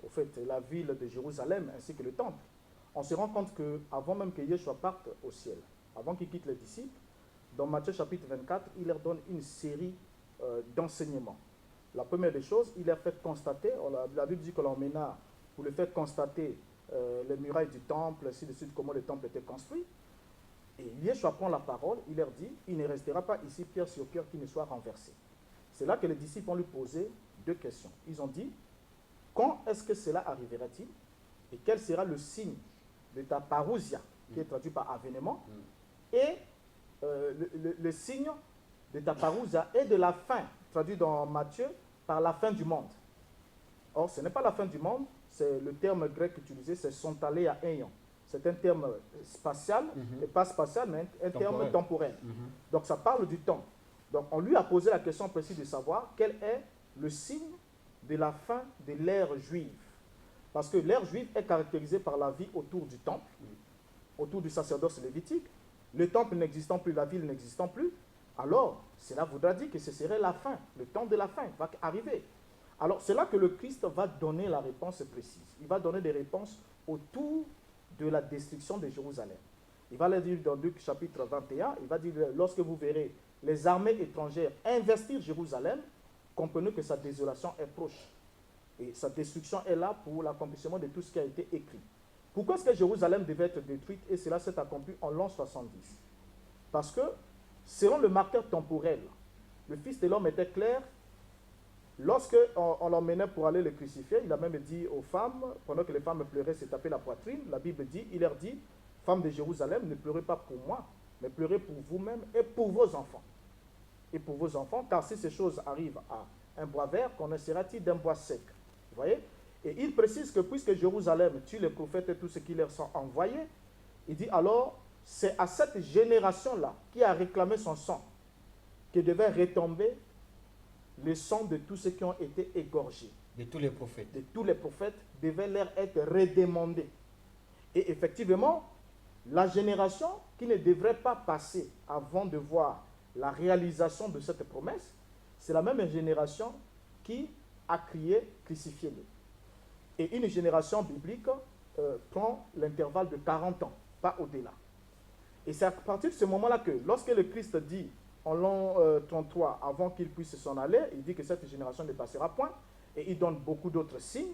au fait, la ville de Jérusalem ainsi que le temple, on se rend compte qu'avant même que Yeshua parte au ciel, avant qu'il quitte les disciples, dans Matthieu chapitre 24, il leur donne une série d'enseignements. La première des choses, il leur fait constater, la Bible dit que l'emmena pour le faire constater les murailles du temple, ainsi de suite, comment le temple était construit. Et Yeshua prend la parole, il leur dit, il ne restera pas ici pierre sur pierre qui ne soit renversé. C'est là que les disciples ont lui posé 2 questions. Ils ont dit, quand est-ce que cela arrivera-t-il? Et quel sera le signe de ta parousia, qui est traduit par avènement, et le signe de ta parousia et de la fin, traduit dans Matthieu, par la fin du monde. Or, ce n'est pas la fin du monde, c'est le terme grec utilisé, c'est sontalea eion. C'est un terme spatial, et pas spatial, mais un terme temporel. Donc, ça parle du temps. Donc, on lui a posé la question précise de savoir quel est le signe de la fin de l'ère juive. Parce que l'ère juive est caractérisée par la vie autour du temple, autour du sacerdoce lévitique. Le temple n'existant plus, la ville n'existant plus, alors cela voudra dire que ce serait la fin, le temps de la fin va arriver. Alors c'est là que le Christ va donner la réponse précise. Il va donner des réponses autour de la destruction de Jérusalem. Il va le dire dans Luc chapitre 21, il va dire, lorsque vous verrez les armées étrangères investir Jérusalem, comprenez que sa désolation est proche. Et sa destruction est là pour l'accomplissement de tout ce qui a été écrit. Pourquoi est-ce que Jérusalem devait être détruite et cela s'est accompli en l'an 70? Parce que, selon le marqueur temporel, le Fils de l'homme était clair. Lorsqu'on l'emmenait pour aller le crucifier, il a même dit aux femmes, pendant que les femmes pleuraient, se tapaient la poitrine, la Bible dit, il leur dit, femmes de Jérusalem, ne pleurez pas pour moi, mais pleurez pour vous-même et pour vos enfants. et pour vos enfants, car si ces choses arrivent à un bois vert, qu'en sera-t-il d'un bois sec? Vous voyez? Et il précise que puisque Jérusalem tue les prophètes et tout ce qui leur sont envoyés, il dit alors, c'est à cette génération-là qui a réclamé son sang que devait retomber le sang de tous ceux qui ont été égorgés. De tous les prophètes. De tous les prophètes devait leur être redemandé. Et effectivement, la génération qui ne devrait pas passer avant de voir la réalisation de cette promesse, c'est la même génération qui a crié « crucifiez-le ». Et une génération biblique prend l'intervalle de 40 ans, pas au-delà. Et c'est à partir de ce moment-là que, lorsque le Christ dit en l'an 33, avant qu'il puisse s'en aller, il dit que cette génération ne passera point, et il donne beaucoup d'autres signes,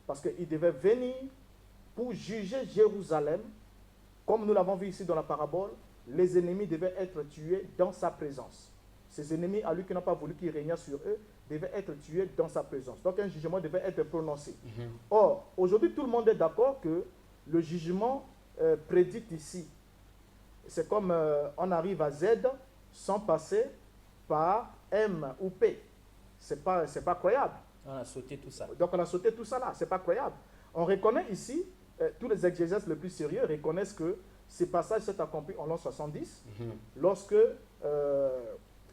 parce qu'il devait venir pour juger Jérusalem, comme nous l'avons vu ici dans la parabole, les ennemis devaient être tués dans sa présence. Ces ennemis, à lui qui n'ont pas voulu qu'il régnât sur eux, devaient être tués dans sa présence. Donc un jugement devait être prononcé. Or, aujourd'hui, tout le monde est d'accord que le jugement prédit ici, c'est comme on arrive à Z sans passer par M ou P. C'est pas croyable. On a sauté tout ça. Donc on a sauté tout ça là, c'est pas croyable. On reconnaît ici, tous les exégèses les plus sérieux reconnaissent que ce passage s'est accompli en l'an 70, lorsque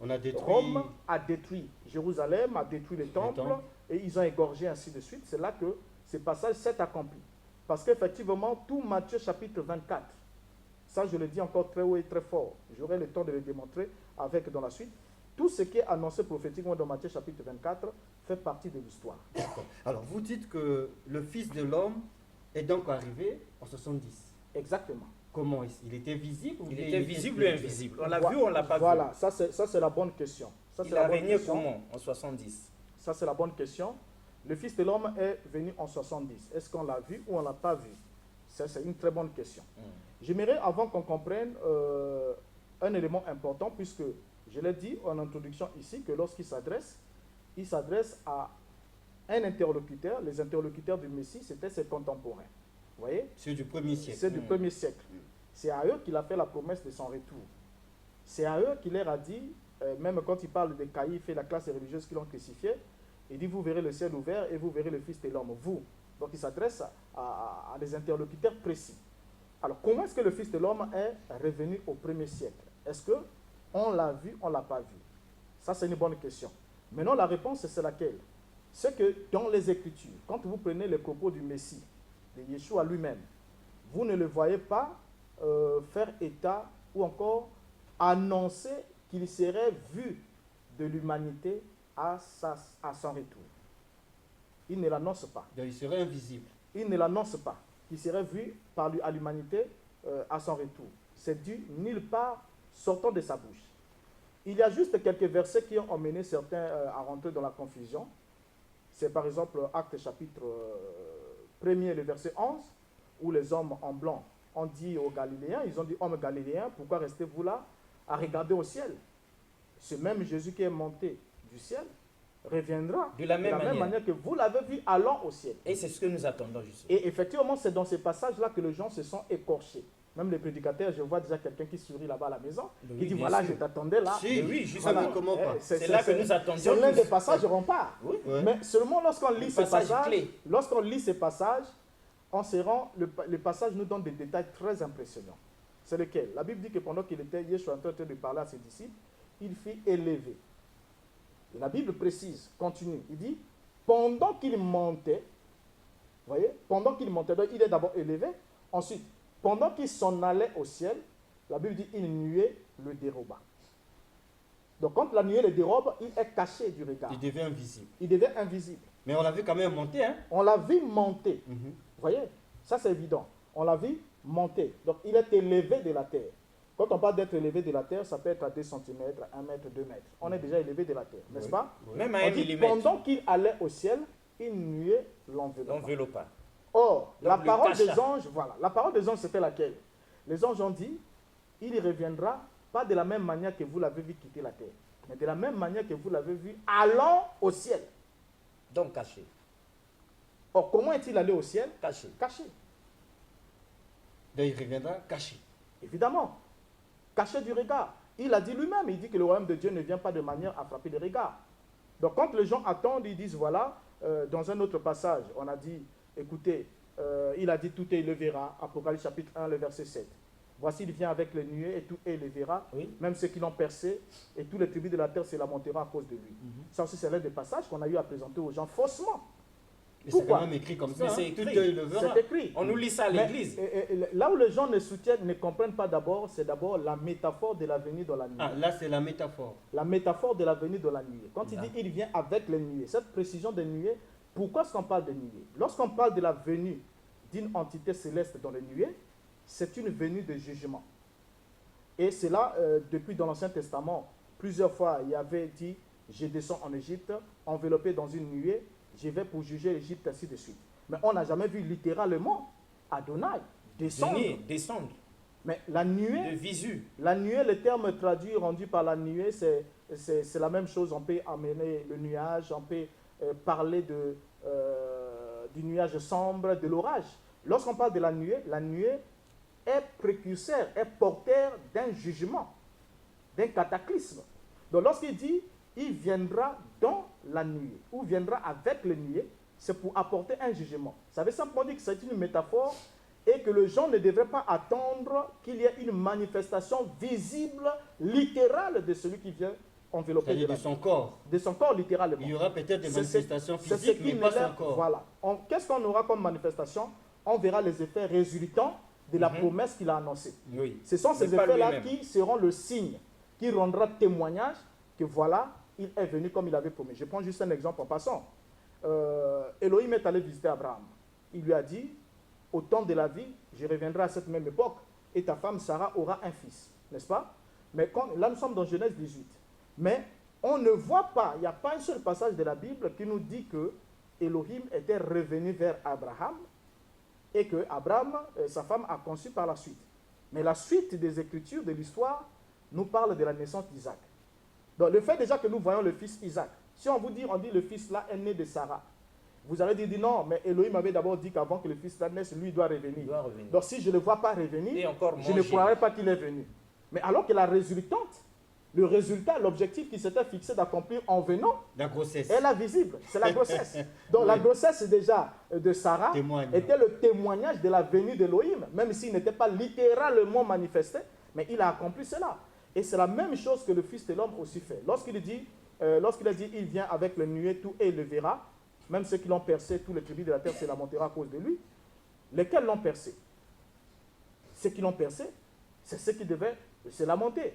on a détruit... Rome a détruit Jérusalem, a détruit les temples, et ils ont égorgé ainsi de suite. C'est là que ce passage s'est accompli. Parce qu'effectivement, tout Matthieu chapitre 24, ça je le dis encore très haut et très fort, j'aurai le temps de le démontrer avec dans la suite, tout ce qui est annoncé prophétiquement dans Matthieu chapitre 24 fait partie de l'histoire. D'accord. Alors vous dites que le Fils de l'homme est donc arrivé en 70. Exactement. Comment il était visible? Il était visible ou invisible? On l'a vu ou on ne l'a pas vu? Voilà, ça c'est la bonne question. Il a régné comment en 70? Ça c'est la bonne question. Le Fils de l'homme est venu en 70. Est-ce qu'on l'a vu ou on ne l'a pas vu? Ça c'est une très bonne question. J'aimerais, avant qu'on comprenne, un élément important, puisque je l'ai dit en introduction ici, que lorsqu'il s'adresse, il s'adresse à un interlocuteur. Les interlocuteurs du Messie, c'était ses contemporains. Vous voyez? Ceux du premier siècle. C'est du premier siècle. C'est à eux qu'il a fait la promesse de son retour. C'est à eux qu'il leur a dit, même quand il parle de Caïphe et la classe religieuse qui l'ont crucifié, il dit, vous verrez le ciel ouvert et vous verrez le Fils de l'homme, vous. Donc il s'adresse à des interlocuteurs précis. Alors comment est-ce que le Fils de l'homme est revenu au premier siècle? Est-ce qu'on l'a vu, on ne l'a pas vu? Ça c'est une bonne question. Maintenant la réponse c'est laquelle? C'est que dans les Écritures, quand vous prenez les propos du Messie, de Yeshua lui-même, vous ne le voyez pas faire état ou encore annoncer qu'il serait vu de l'humanité à son retour. Il ne l'annonce pas. Donc il serait invisible. Il ne l'annonce pas. Il serait vu à l'humanité à son retour. C'est dû nulle part sortant de sa bouche. Il y a juste quelques versets qui ont emmené certains à rentrer dans la confusion. C'est par exemple Actes chapitre 1er, le verset 11, où les hommes en blanc ont dit aux Galiléens, ils ont dit, hommes galiléens, pourquoi restez-vous là à regarder au ciel? Ce même Jésus qui est monté du ciel reviendra de la même manière que vous l'avez vu allant au ciel. Et c'est ce que nous attendons justement. Et effectivement, c'est dans ces passages-là que les gens se sont écorchés. Même les prédicateurs, je vois déjà quelqu'un qui sourit là-bas à la maison, qui dit, voilà, je t'attendais là. Si, oui, justement, voilà, comment pas. C'est là que nous attendions. C'est l'un des passages remparts. Oui. Mais seulement lorsqu'on lit ces passages, clé. lorsqu'on lit ces passages, on se rend, le passage nous donne des détails très impressionnants. C'est lequel? La Bible dit que pendant qu'il était, Yeshua en train de parler à ses disciples, il fut élevé. Et la Bible précise, continue, il dit, pendant qu'il montait, vous voyez, pendant qu'il montait, donc il est d'abord élevé, ensuite, pendant qu'il s'en allait au ciel, la Bible dit, une nuée le déroba. Donc quand la nuée le dérobe, il est caché du regard. Il devient invisible. Il devient invisible. Mais on l'a vu quand même monter, hein? On l'a vu monter. Vous voyez, ça c'est évident. On l'a vu monter. Donc il est élevé de la terre. Quand on parle d'être élevé de la terre, ça peut être à 2 cm, 1 mètre, 2 mètres. On est déjà élevé de la terre, n'est-ce pas? Même à 1 millimètre. Pendant qu'il allait au ciel, une nuée l'enveloppa. Or, donc la parole des anges, voilà, la parole des anges c'était laquelle? Les anges ont dit, il reviendra pas de la même manière que vous l'avez vu quitter la terre, mais de la même manière que vous l'avez vu allant au ciel. Donc caché. Or, comment est-il allé au ciel? Caché. Caché. Donc il reviendra caché. Évidemment. Caché du regard. il a dit lui-même, il dit que le royaume de Dieu ne vient pas de manière à frapper les regards. Donc quand les gens attendent, ils disent voilà, dans un autre passage, on a dit, écoutez, il a dit tout élevera, Apocalypse chapitre 1, le verset 7. Voici, il vient avec les nuées et tout élevera, Oui. même ceux qui l'ont percé, et tous les tribus de la terre se lamenteront à cause de lui. Ça aussi, c'est l'un des passages qu'on a eu à présenter aux gens faussement. Mais c'est quand Pourquoi? même écrit comme ça. Mais c'est hein. écrit. Tout œil le verra. C'est écrit. On nous lit ça à Mais, l'église. là où les gens ne soutiennent, ne comprennent pas d'abord, c'est d'abord la métaphore de la venue dans la nuée. Ah, là, c'est la métaphore. La métaphore de la venue dans la nuée. Quand il Là. dit il vient avec les nuées, cette précision des nuées, pourquoi est-ce qu'on parle de nuées? Lorsqu'on parle de la venue d'une entité céleste dans les nuées, c'est une venue de jugement. Et c'est là, depuis dans l'Ancien Testament, plusieurs fois, il y avait dit, je descends en Égypte, enveloppé dans une nuée, je vais pour juger l'Égypte, ainsi de suite. Mais on n'a jamais vu littéralement Adonai descendre. Venir, descendre, Mais la de nuée, visu. le terme traduit, rendu par la nuée, c'est la même chose. On peut amener le nuage, on peut parler du nuage sombre, de l'orage. Lorsqu'on parle de la nuée est précurseur, est porteur d'un jugement, d'un cataclysme. Donc lorsqu'il dit, il viendra dans la nuée, ou viendra avec les nuées, c'est pour apporter un jugement. Ça veut simplement dire que c'est une métaphore et que les gens ne devraient pas attendre qu'il y ait une manifestation visible, littérale de celui qui vient envelopper C'est-à-dire de la son corps. de son corps, littéralement. Il y aura peut-être des C'est manifestations c'est ce physiques, qui mais pas m'élève. son corps. Voilà. Qu'est-ce qu'on aura comme manifestation? On verra les effets résultants de la promesse qu'il a annoncée. Oui. Ce sont ces Mais pas effets-là lui-même. qui seront le signe, qui rendra témoignage que voilà, il est venu comme il avait promis. Je prends juste un exemple en passant. Elohim est allé visiter Abraham. Il lui a dit, au temps de la vie, je reviendrai à cette même époque et ta femme Sarah aura un fils. N'est-ce pas? Mais là, nous sommes dans Genèse 18. Mais on ne voit pas, il n'y a pas un seul passage de la Bible qui nous dit que Elohim était revenu vers Abraham et que Abraham, sa femme, a conçu par la suite. Mais la suite des Écritures, de l'histoire, nous parle de la naissance d'Isaac. Donc le fait déjà que nous voyons le fils Isaac, si on vous dit, on dit le fils là est né de Sarah, vous allez dire non, mais Elohim avait d'abord dit qu'avant que le fils là naisse, lui doit revenir. Il doit revenir. Donc si je ne le vois pas revenir, Et encore je ne manger. croirais pas qu'il est venu. Mais alors que la résultante, le résultat, l'objectif qui s'était fixé d'accomplir en venant, La grossesse. est là visible, c'est la grossesse. Donc Oui. la grossesse déjà de Sarah Témoigne. était le témoignage de la venue d'Elohim, même s'il n'était pas littéralement manifesté, mais il a accompli cela. Et c'est la même chose que le Fils de l'homme aussi fait. Lorsqu'il a dit, il vient avec le nuée, tout et le verra, même ceux qui l'ont percé, tous les tribus de la terre se lamentera à cause de lui. Lesquels l'ont percé? Ceux qui l'ont percé, c'est ceux qui devaient se lamenter.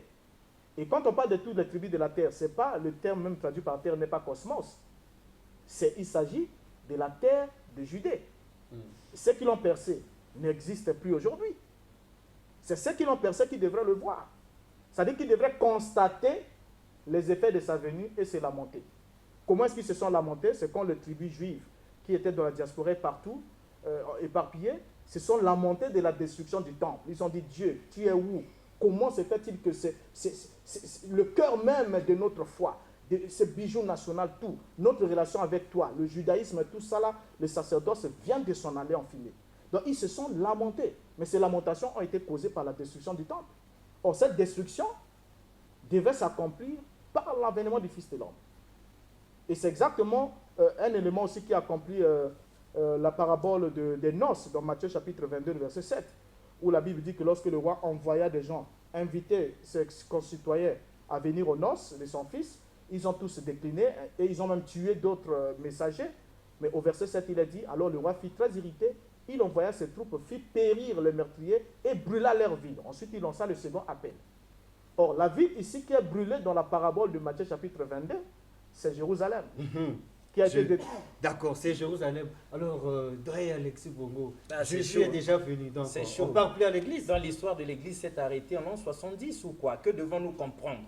Et quand on parle de toutes les tribus de la terre, c'est pas le terme même traduit par terre n'est pas cosmos. Il s'agit de la terre de Judée. Ceux qui l'ont percé n'existent plus aujourd'hui. C'est ceux qui l'ont percé qui devraient le voir. C'est-à-dire qu'ils devraient constater les effets de sa venue et se lamenter. Comment est-ce qu'ils se sont lamentés? C'est quand les tribus juives qui étaient dans la diaspora partout, éparpillées, se sont lamentés de la destruction du temple. Ils ont dit, Dieu, tu es où? Comment se fait-il que c'est le cœur même de notre foi, de ce bijou national, tout, notre relation avec toi, le judaïsme, tout ça là, le sacerdoce vient de s'en aller en fumée. Donc ils se sont lamentés. Mais ces lamentations ont été causées par la destruction du temple. Or, cette destruction devait s'accomplir par l'avènement du Fils de l'homme. Et c'est exactement un élément aussi qui accomplit la parabole des noces dans Matthieu chapitre 22, verset 7, où la Bible dit que lorsque le roi envoya des gens inviter ses concitoyens à venir aux noces de son fils, ils ont tous décliné et ils ont même tué d'autres messagers. Mais au verset 7, il a dit, alors le roi fut très irrité, il envoya ses troupes, fit périr les meurtriers et brûla leur ville. Ensuite, il lança le second appel. Or, la ville ici qui est brûlée dans la parabole de Matthieu chapitre 22, c'est Jérusalem, qui a été détruite. D'accord, c'est Jérusalem. Alors, Doyen Alexis Bongo, C'est Jésus est chaud. déjà venu. Donc, C'est on chaud. ne part plus à l'église. Dans l'histoire de l'église, s'est arrêté en l'an 70 ou quoi? Que devons-nous comprendre?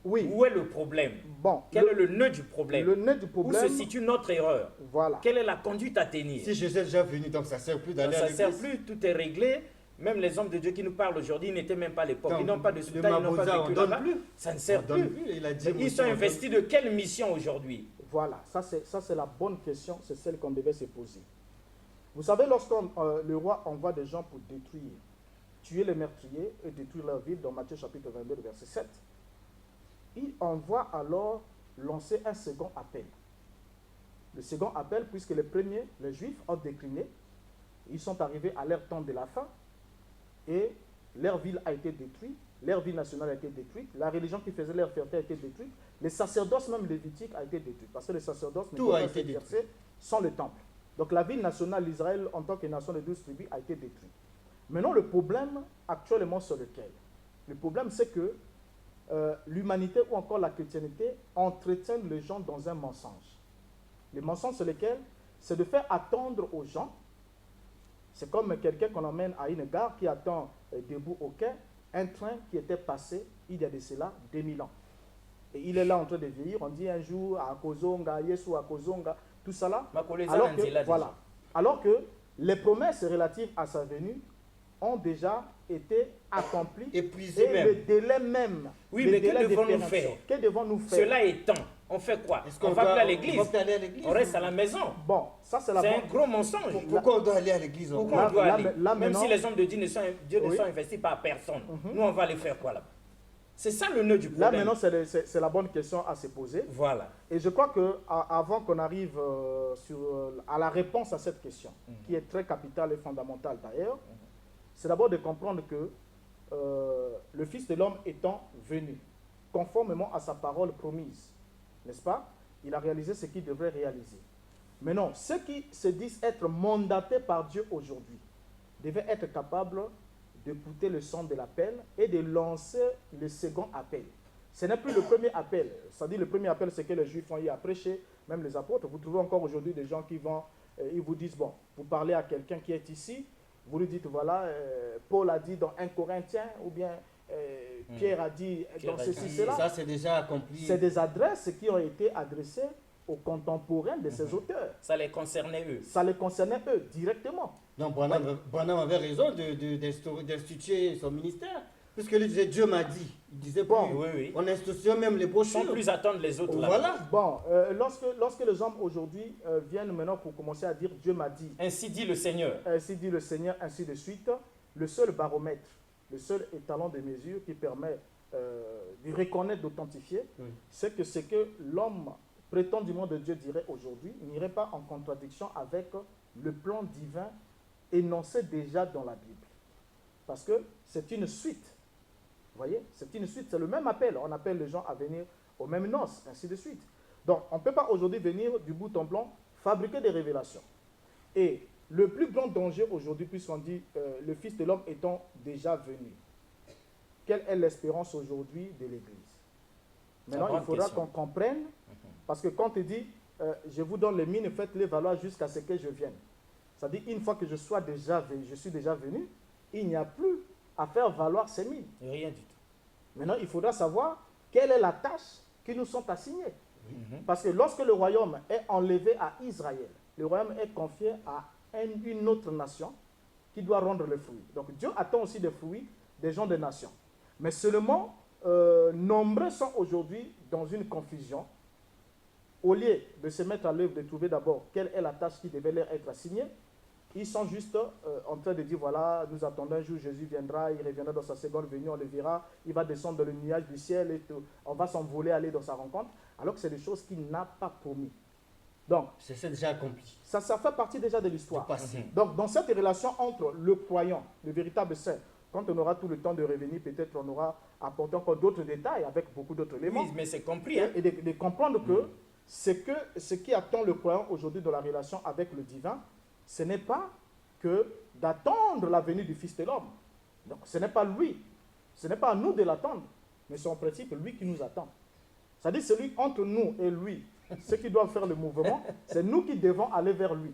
Oui. Où est le problème? Bon, Quel est le nœud du problème? le nœud du Où problème, se situe notre erreur? voilà. Quelle est la conduite à tenir? Si Jésus est déjà venu, donc ça ne sert plus Donc, d'aller à ça ne l'église. sert plus, tout est réglé. Même les hommes de Dieu qui nous parlent aujourd'hui n'étaient même pas à l'époque. Ils n'ont pas de le sultan, ils n'ont pas Maboza, on vécu donne là-bas. plus. Ça ne On sert donne plus. plus. Il a dit, Mais ils sont investis de quelle mission aujourd'hui? Voilà, ça c'est la bonne question, c'est celle qu'on devait se poser. Vous savez, lorsque le roi envoie des gens pour détruire, tuer les meurtriers et détruire leur ville, dans Matthieu chapitre 22, verset 7. Il envoie alors lancer un second appel. Le second appel, puisque les premiers, les Juifs, ont décliné, ils sont arrivés à leur temps de la fin, et leur ville a été détruite, leur ville nationale a été détruite, la religion qui faisait leur fierté a été détruite, les sacerdoces même lévitiques a été détruit, parce que les sacerdoces ne pouvaient pas s'exercer sans le temple. Donc la ville nationale d'Israël, en tant que nation de 12 tribus, a été détruite. Maintenant, le problème actuellement sur lequel? Le problème, c'est que l'humanité ou encore la chrétienté entretiennent les gens dans un mensonge. Le mensonge sur lequel, c'est de faire attendre aux gens. C'est comme quelqu'un qu'on emmène à une gare qui attend debout au quai un train qui était passé il y a de cela 2000 ans. Et il est là en train de vieillir. On dit un jour à Kozonga, Yesu à Kozonga, tout ça là. Alors que les promesses relatives à sa venue ont déjà été accomplies. Épuisées et même. le délai même. Oui, mais que devons-nous faire? Que devons-nous faire? Cela étant, on fait quoi? On va aller à l'église. On reste à la maison. Bon, ça c'est un gros mensonge. Pourquoi on doit aller à l'église? Pourquoi on doit aller? Même si les hommes de Dieu ne sont investis par personne. Nous, on va aller faire quoi là-bas? C'est ça le nœud du problème. Là maintenant, c'est la bonne question à se poser. Voilà. Et je crois qu'avant qu'on arrive à la réponse à cette question, qui est très capitale et fondamentale d'ailleurs, c'est d'abord de comprendre que le Fils de l'homme étant venu, conformément à sa parole promise, n'est-ce pas? Il a réalisé ce qu'il devrait réaliser. Mais non, ceux qui se disent être mandatés par Dieu aujourd'hui devaient être capables d'écouter le son de l'appel et de lancer le second appel. Ce n'est plus le premier appel. C'est-à-dire le premier appel, c'est que les Juifs ont eu à prêcher, même les apôtres. Vous trouvez encore aujourd'hui des gens qui vont, ils vous disent, bon, vous parlez à quelqu'un qui est ici, vous lui dites, voilà, Paul a dit dans 1 Corinthiens, ou bien Pierre a dit dans ceci, cela. Ça, c'est déjà accompli. C'est des adresses qui ont été adressées aux contemporains de ces auteurs. Ça les concernait eux. Ça les concernait eux, directement. Donc, Branham avait raison d'instituer son ministère. Puisque lui disait, Dieu m'a dit. Il disait, bon, oui. On institue même les brochures. Sans plus attendre les autres là. Voilà. Bon, lorsque les hommes aujourd'hui viennent maintenant pour commencer à dire, Dieu m'a dit. Ainsi dit le Seigneur. Ainsi dit le Seigneur, ainsi de suite. Le seul baromètre, le seul étalon de mesure qui permet de reconnaître, d'authentifier, c'est que ce que l'homme prétendument de Dieu dirait aujourd'hui n'irait pas en contradiction avec le plan divin énoncé déjà dans la Bible. Parce que c'est une suite. Vous voyez, c'est une suite, c'est le même appel. On appelle les gens à venir aux mêmes noces, ainsi de suite. Donc, on ne peut pas aujourd'hui venir du bout en blanc fabriquer des révélations. Et le plus grand danger aujourd'hui, puisqu'on dit le Fils de l'homme étant déjà venu, quelle est l'espérance aujourd'hui de l'Église? Maintenant, il faudra qu'on comprenne, parce que quand il dit je vous donne les mines, faites-les valoir jusqu'à ce que je vienne. C'est-à-dire, une fois que je suis déjà venu, il n'y a plus à faire valoir ces mines. Rien du tout. Maintenant, il faudra savoir quelle est la tâche qui nous sont assignées. Parce que lorsque le royaume est enlevé à Israël, le royaume est confié à une autre nation qui doit rendre le fruit. Donc Dieu attend aussi des fruits des gens des nations. Mais seulement, nombreux sont aujourd'hui dans une confusion. Au lieu de se mettre à l'œuvre, de trouver d'abord quelle est la tâche qui devait leur être assignée, ils sont juste en train de dire, voilà, nous attendons un jour, Jésus viendra, il reviendra dans sa seconde venue, on le verra, il va descendre dans le nuage du ciel, et on va s'envoler, aller dans sa rencontre, alors que c'est des choses qu'il n'a pas promis. Donc, c'est déjà accompli. Ça fait partie déjà de l'histoire. Donc, dans cette relation entre le croyant, le véritable saint, quand on aura tout le temps de revenir, peut-être on aura apporté encore d'autres détails avec beaucoup d'autres éléments. Oui, mais c'est compris. Hein? Et de comprendre que ce qui attend le croyant aujourd'hui dans la relation avec le divin, ce n'est pas que d'attendre la venue du Fils de l'homme. Donc, ce n'est pas lui. Ce n'est pas à nous de l'attendre. Mais c'est en principe lui qui nous attend. C'est-à-dire celui entre nous et lui, ceux qui doivent faire le mouvement, c'est nous qui devons aller vers lui.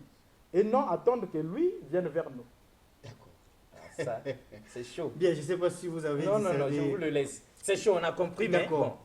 Et non attendre que lui vienne vers nous. Ça, c'est chaud. Bien, je ne sais pas si vous avez non, je vous le laisse. C'est chaud, on a compris, mais d'accord.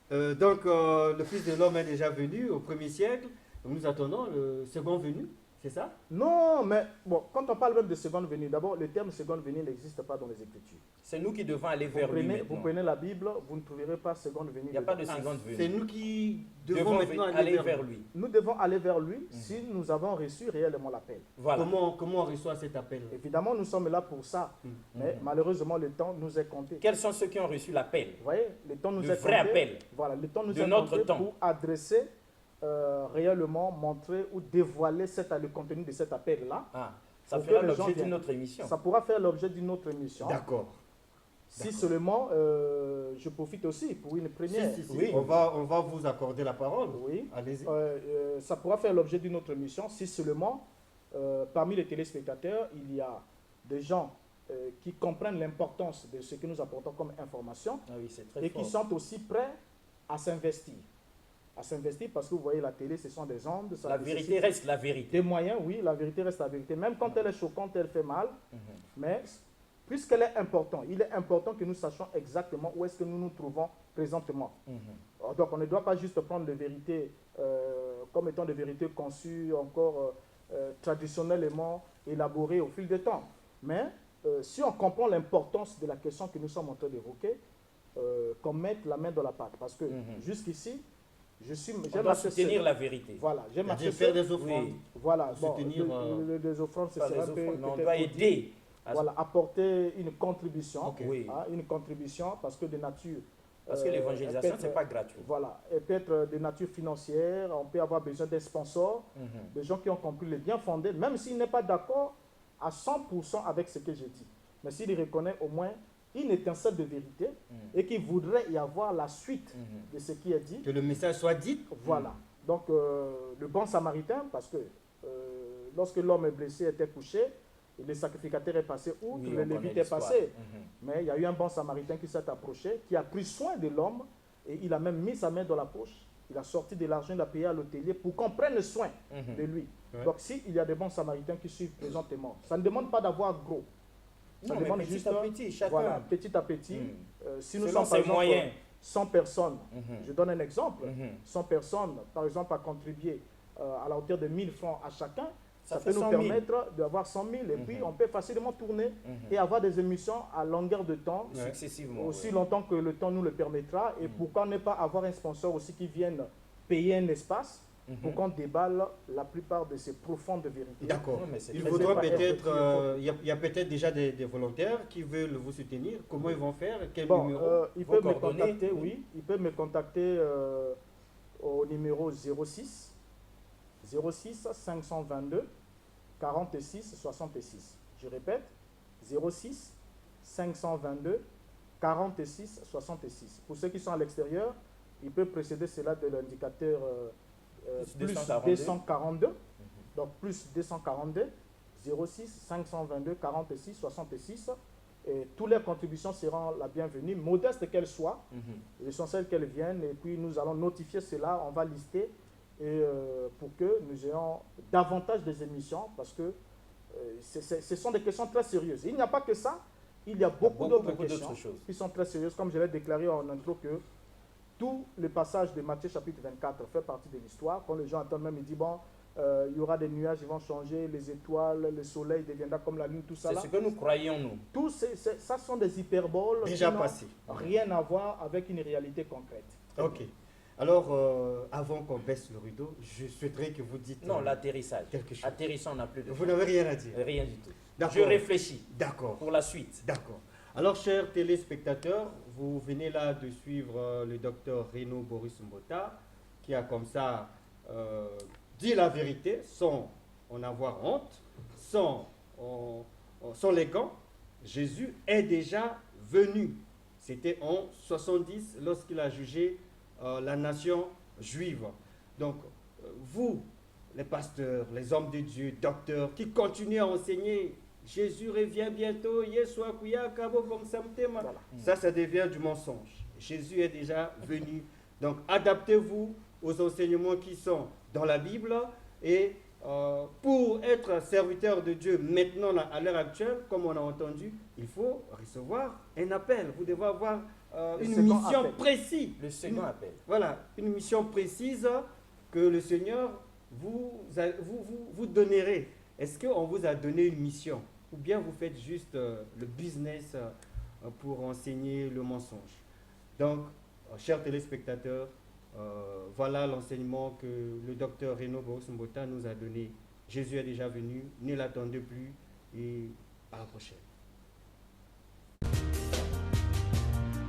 Bon. Donc, le Fils de l'homme est déjà venu au 1er siècle. Nous attendons le second venu. C'est ça? Non, mais bon, quand on parle même de seconde venue, d'abord, le terme seconde venue n'existe pas dans les Écritures. C'est nous qui devons aller vers lui Vous maintenant. prenez la Bible, vous ne trouverez pas seconde venue. Il n'y a pas de dedans. seconde C'est venue. nous qui Nous devons devons maintenant aller vers lui. Nous devons aller vers lui si nous avons reçu réellement l'appel. Voilà. Comment on reçoit cet appel? Évidemment, nous sommes là pour ça, mais malheureusement, le temps nous est compté. Quels sont ceux qui ont reçu l'appel? Vous voyez, le temps nous Le est vrai compté. appel Voilà, le temps nous de est notre compté temps. pour adresser réellement, montrer ou dévoiler le contenu de cet appel-là. Ah, ça Pour fera que les gens l'objet viennent. d'une autre émission. Ça pourra faire l'objet d'une autre émission. D'accord. Si D'accord. seulement, je profite aussi pour une première. Si, Oui. on va vous accorder la parole. Oui. Allez-y. Ça pourra faire l'objet d'une autre émission si seulement, parmi les téléspectateurs, il y a des gens qui comprennent l'importance de ce que nous apportons comme information Ah oui, c'est très et qui fort. sont aussi prêts à s'investir. À s'investir parce que vous voyez, la télé, ce sont des ondes. Ça La nécessite vérité reste la vérité. des moyens, oui, la vérité reste la vérité. Même quand elle est choquante, elle fait mal. Mhm. Mais puisqu'elle est importante, il est important que nous sachions exactement où est-ce que nous nous trouvons présentement. Mhm. Donc on ne doit pas juste prendre des vérités comme étant des vérités conçues encore traditionnellement élaborées au fil du temps. Mais si on comprend l'importance de la question que nous sommes en train d'évoquer, qu'on mette la main dans la pâte. Parce que jusqu'ici, On doit soutenir la vérité. Voilà, j'ai C'est-à-dire marché faire sur... des offrandes. Oui. Voilà, bon, soutenir, les offrandes, c'est Pas les un peu... offrandes, mais on peut-être doit dire, aider. à- voilà, apporter une contribution. Ok. Oui. Hein, une contribution parce que de nature... Parce que l'évangélisation, elle peut ce n'est pas gratuit. Voilà, elle peut être de nature financière, on peut avoir besoin des sponsors, Mhm. des gens qui ont compris le bien fondé, même s'il n'est pas d'accord à 100% avec ce que j'ai dit. Mais s'il reconnaît au moins une étincelle de vérité et qu'il voudrait y avoir la suite Mhm. de ce qui est dit, Que le message soit dit. voilà. Donc, le bon samaritain, parce que lorsque l'homme est blessé, était couché, et le sacrificateur est passé outre, Oui, le on connaît lévite est l'histoire. passé. Mhm. Mais il y a eu un bon samaritain qui s'est approché, qui a pris soin de l'homme, et il a même mis sa main dans la poche. Il a sorti de l'argent, il a payé à l'hôtelier pour qu'on prenne soin Mhm. de lui. Ouais. Donc, s'il y a des bons samaritains qui suivent présentement, ça ne demande pas d'avoir gros. Ça Non, mais demande petit juste à petit, chacun. Voilà, petit à petit. Si nous Selon sommes par ses exemple moyens. 100 personnes, Mhm. je donne un exemple, Mhm. 100 personnes, par exemple, à contribuer à la hauteur de 1000 francs à chacun, Ça ça fait peut nous 100 000. permettre d'avoir 100 000 et puis Mhm. on peut facilement tourner Mhm. et avoir des émissions à longueur de temps, Ouais. Successivement. aussi ouais. longtemps que le temps nous le permettra. Et Mhm. pourquoi ne pas avoir un sponsor aussi qui vienne payer un espace Mhm. pour qu'on déballe la plupart de ces profondes vérités. D'accord. Non, mais c'est Il très faudra important. peut-être, il y a peut-être déjà des volontaires qui veulent vous soutenir. Comment ils vont faire? Quel Bon, numéro? ils Vos peuvent me coordonnées, contacter, oui. oui. Ils peuvent me contacter au numéro 06 522 46 66. Je répète, 06 522 46 66. Pour ceux qui sont à l'extérieur, ils peuvent précéder cela de l'indicateur Plus plus 242. 242. Donc plus 242 06 522 46 66. Et toutes les contributions seront la bienvenue, modestes qu'elles soient. Mhm. L'essentiel qu'elles viennent et puis nous allons notifier cela, on va lister et, pour que nous ayons davantage des émissions parce que ce sont des questions très sérieuses. Il n'y a pas que ça, il y a beaucoup d'autres questions choses. qui sont très sérieuses, comme je l'ai déclaré en intro que tout le passage de Matthieu chapitre 24 fait partie de l'histoire. Quand les gens entendent même, ils disent bon, il y aura des nuages, ils vont changer, les étoiles, le soleil deviendra comme la lune, tout ça C'est là. ce que nous croyons, nous. Tout ça sont des hyperboles Déjà qui n'ont passé. rien à voir avec une réalité concrète. Ok. Alors, avant qu'on baisse le rideau, je souhaiterais que vous dites Non, l'atterrissage. quelque chose. Atterrissant, on n'a plus de Vous n'avez rien à dire. rien du tout. D'accord. Je réfléchis D'accord. pour la suite. D'accord. Alors, chers téléspectateurs, vous venez là de suivre le docteur Reno Boris Mbota, qui a comme ça dit la vérité sans en avoir honte, sans les gants. Jésus est déjà venu. C'était en 70 lorsqu'il a jugé la nation juive. Donc, vous, les pasteurs, les hommes de Dieu, docteurs, qui continuent à enseigner, Jésus revient bientôt, Voilà. ça devient du mensonge. Jésus est déjà venu. Donc, adaptez-vous aux enseignements qui sont dans la Bible et pour être serviteur de Dieu maintenant, à l'heure actuelle, comme on a entendu, il faut recevoir un appel. Vous devez avoir Le une second mission appel. précise. Le second appel. Voilà, une mission précise que le Seigneur vous donnerez. Est-ce qu'on vous a donné une mission? Ou bien vous faites juste le business pour enseigner le mensonge? Donc, chers téléspectateurs, voilà l'enseignement que le docteur Renaud Boros-Mbota nous a donné. Jésus est déjà venu, ne l'attendez plus et à la prochaine.